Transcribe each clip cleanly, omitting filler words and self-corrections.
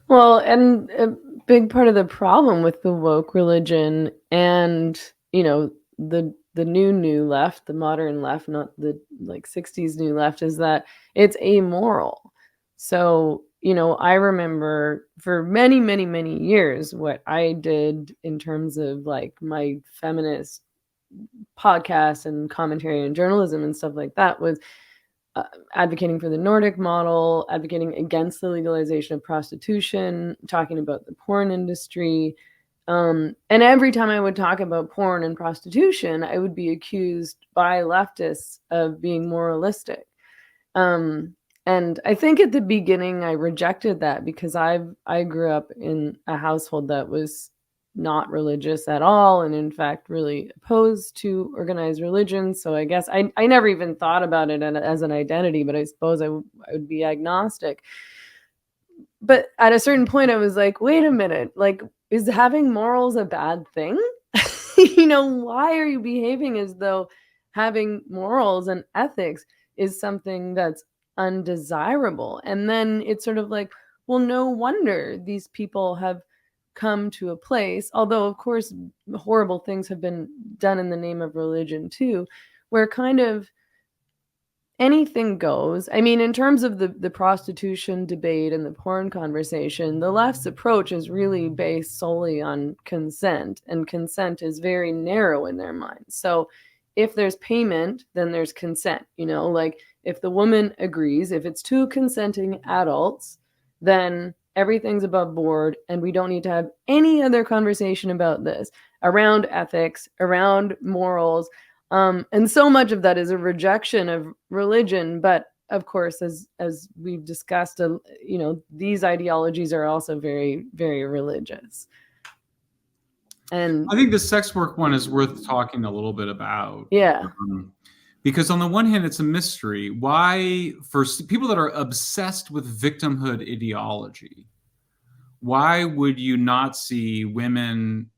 Well, and a big part of the problem with the woke religion and, the new left, the modern left, not the like 60s new left, is that it's amoral. So, I remember for many, many, many years what I did in terms of like my feminist podcasts and commentary and journalism and stuff like that was advocating for the Nordic model, advocating against the legalization of prostitution, talking about the porn industry. And every time I would talk about porn and prostitution, I would be accused by leftists of being moralistic. And I think at the beginning I rejected that because I grew up in a household that was not religious at all, and in fact really opposed to organized religion. So I guess I never even thought about it as an identity, but I suppose I would be agnostic. But at a certain point I was like, wait a minute, like, is having morals a bad thing? Why are you behaving as though having morals and ethics is something that's undesirable? And then it's sort of like, well, no wonder these people have come to a place, although of course horrible things have been done in the name of religion too, where kind of anything goes. I mean, in terms of the prostitution debate and the porn conversation, the left's approach is really based solely on consent, and consent is very narrow in their minds. So if there's payment, then there's consent. Like if the woman agrees, if it's two consenting adults, then everything's above board and we don't need to have any other conversation about this around ethics, around morals. And so much of that is a rejection of religion. But of course, as we've discussed, these ideologies are also very, very religious. And I think the sex work one is worth talking a little bit about. yeah. Because on the one hand, it's a mystery. Why, for people that are obsessed with victimhood ideology, why would you not see women?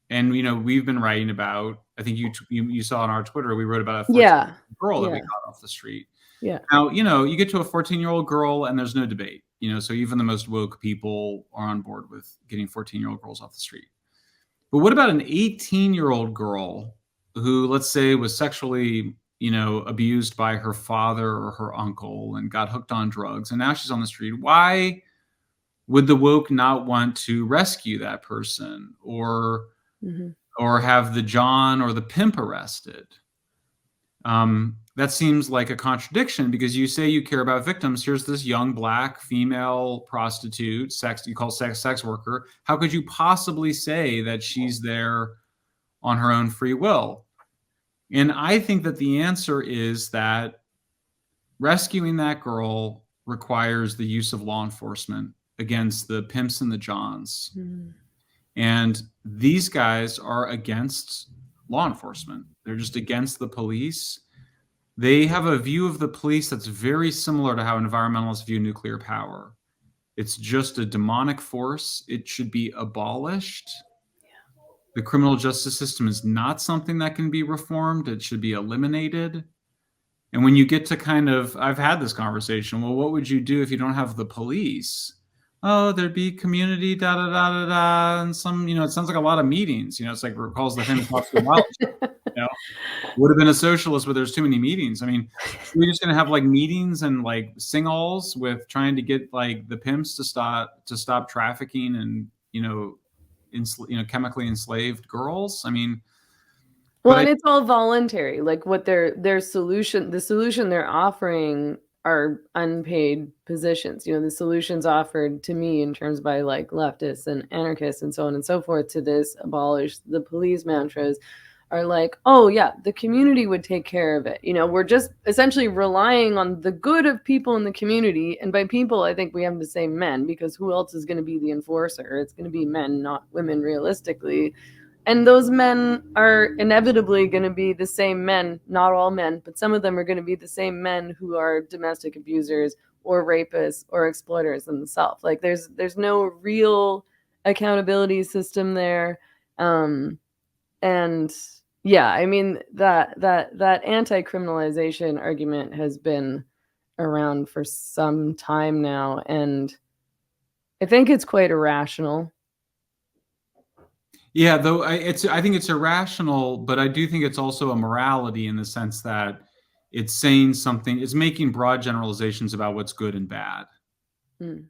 And we've been writing about. I think you saw on our Twitter, we wrote about a 14-year-old girl that we got off the street. Yeah. Now you get to a 14-year-old girl, and there's no debate. So even the most woke people are on board with getting 14-year-old girls off the street. But what about an 18-year-old girl who, let's say, was sexually abused by her father or her uncle and got hooked on drugs, and now she's on the street? Why would the woke not want to rescue that person or have the John or the pimp arrested? That seems like a contradiction, because you say you care about victims. Here's this young black female prostitute, you call sex worker. How could you possibly say that she's there on her own free will? And I think that the answer is that rescuing that girl requires the use of law enforcement against the pimps and the Johns. And these guys are against law enforcement. They're just against the police. They have a view of the police that's very similar to how environmentalists view nuclear power. It's just a demonic force. It should be abolished. The criminal justice system is not something that can be reformed. It should be eliminated. And when you get to I've had this conversation, well, what would you do if you don't have the police? Oh, there'd be community, da da da da da, and some, it sounds like a lot of meetings. It's like recalls the hymn talks to wild. Would have been a socialist, but there's too many meetings. I mean, we're just gonna have like meetings and like sing-alls with trying to get like the pimps to stop trafficking and chemically enslaved girls. I mean, well, and it's all voluntary. Like what the solution they're offering are unpaid positions. The solutions offered to me in terms by like leftists and anarchists and so on and so forth to this abolish the police mantras are like, oh yeah, the community would take care of it. We're just essentially relying on the good of people in the community. And by people, I think we have to say men, because who else is going to be the enforcer? It's going to be men, not women, realistically. And those men are inevitably going to be the same men, not all men, but some of them are going to be the same men who are domestic abusers or rapists or exploiters themselves. Like there's no real accountability system there. And yeah, I mean, that anti-criminalization argument has been around for some time now. And I think it's quite irrational. Yeah, though I think it's irrational, but I do think it's also a morality in the sense that it's saying something, it's making broad generalizations about what's good and bad. Mm.